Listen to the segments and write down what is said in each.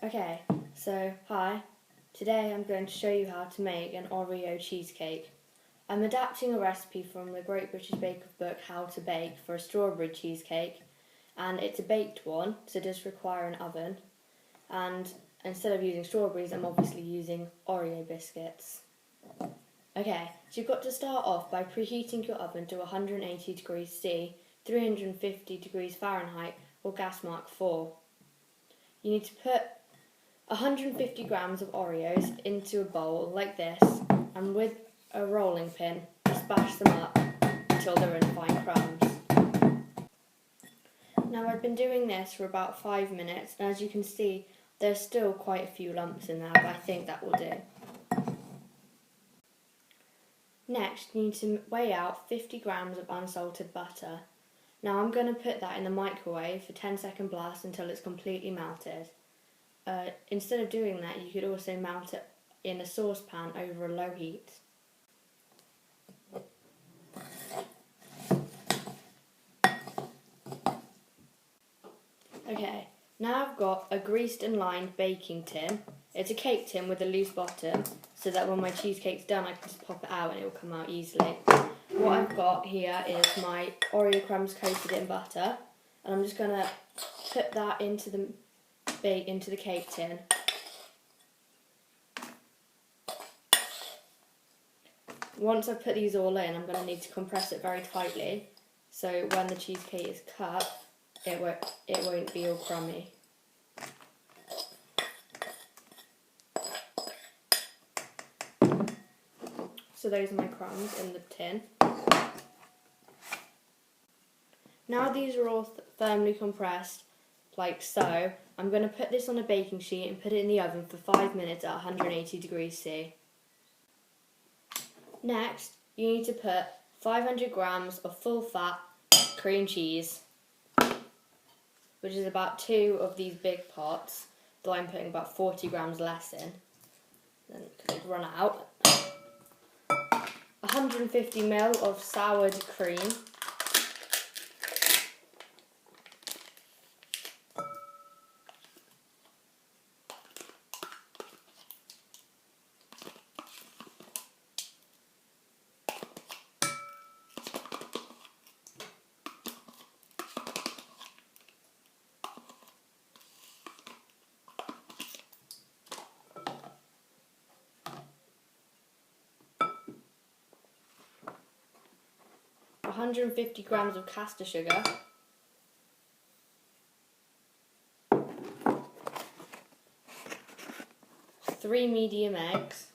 Okay, so hi. Today I'm going to show you how to make an Oreo cheesecake. I'm adapting a recipe from the Great British Baker's book How to Bake for a strawberry cheesecake, and it's a baked one, so it does require an oven. And instead of using strawberries, I'm obviously using Oreo biscuits. Okay, so you've got to start off by preheating your oven to 180 degrees C, 350 degrees Fahrenheit, or gas mark 4. You need to put 150 grams of Oreos into a bowl like this, and with a rolling pin, smash them up until they're in fine crumbs. Now I've been doing this for about 5 minutes, and as you can see, there's still quite a few lumps in there, but I think that will do. Next, you need to weigh out 50 grams of unsalted butter. Now I'm going to put that in the microwave for 10-second blast until it's completely melted. Instead of doing that, you could also melt it in a saucepan over a low heat. Okay, now I've got a greased and lined baking tin. It's a cake tin with a loose bottom, so that when my cheesecake's done I can just pop it out and it will come out easily. What I've got here is my Oreo crumbs coated in butter, and I'm just going to put that into the cake tin. Once I've put these all in, I'm going to need to compress it very tightly, so when the cheesecake is cut, it won't be all crummy. So those are my crumbs in the tin. Now these are all firmly compressed, like so, I'm going to put this on a baking sheet and put it in the oven for 5 minutes at 180 degrees C. Next, you need to put 500 grams of full-fat cream cheese, which is about 2 of these big pots, though I'm putting about 40 grams less in, then because they've run out. 150 ml of soured cream, one 150 grams of caster sugar, 3 medium eggs,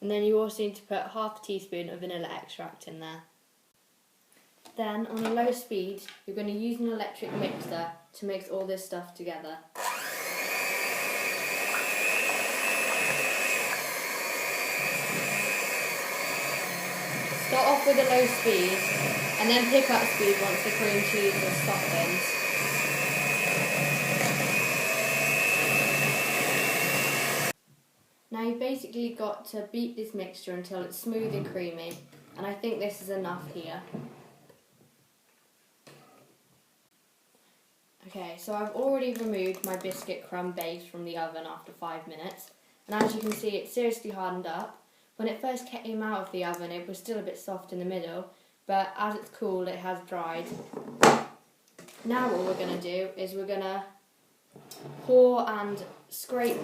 and then you also need to put half a teaspoon of vanilla extract in there. Then, on a low speed, you're going to use an electric mixer to mix all this stuff together. Start off with a low speed, and then pick up speed once the cream cheese is softened. Now you've basically got to beat this mixture until it's smooth and creamy, and I think this is enough here. Okay, so I've already removed my biscuit crumb base from the oven after 5 minutes, and as you can see it's seriously hardened up. When it first came out of the oven it was still a bit soft in the middle, but as it's cooled it has dried. Now what we're going to do is we're going to pour and scrape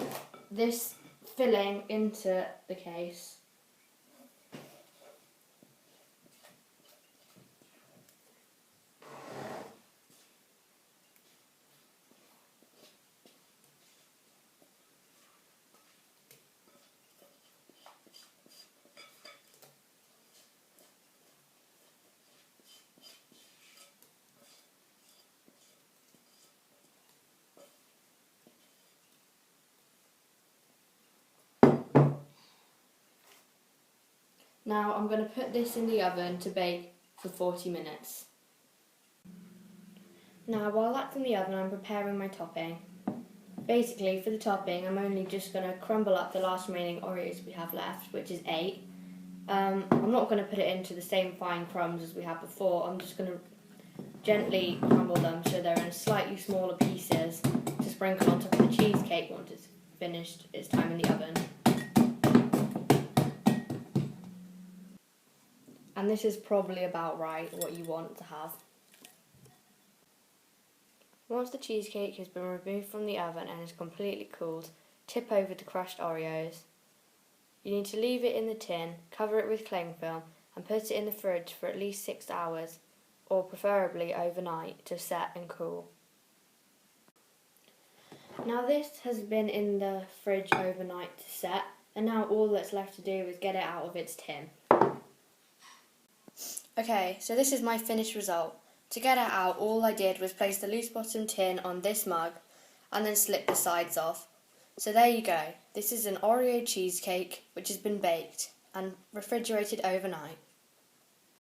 this filling into the case. Now I'm going to put this in the oven to bake for 40 minutes. Now while that's in the oven, I'm preparing my topping. Basically for the topping I'm only just going to crumble up the last remaining Oreos we have left, which is 8. I'm not going to put it into the same fine crumbs as we had before. I'm just going to gently crumble them so they're in slightly smaller pieces to sprinkle on top of the cheesecake once it's finished its time in the oven. And this is probably about right, what you want to have. Once the cheesecake has been removed from the oven and is completely cooled, tip over the crushed Oreos. You need to leave it in the tin, cover it with cling film and put it in the fridge for at least 6 hours, or preferably overnight, to set and cool. Now this has been in the fridge overnight to set, and now all that's left to do is get it out of its tin. Okay, so this is my finished result. To get it out, all I did was place the loose bottom tin on this mug and then slip the sides off. So there you go. This is an Oreo cheesecake which has been baked and refrigerated overnight.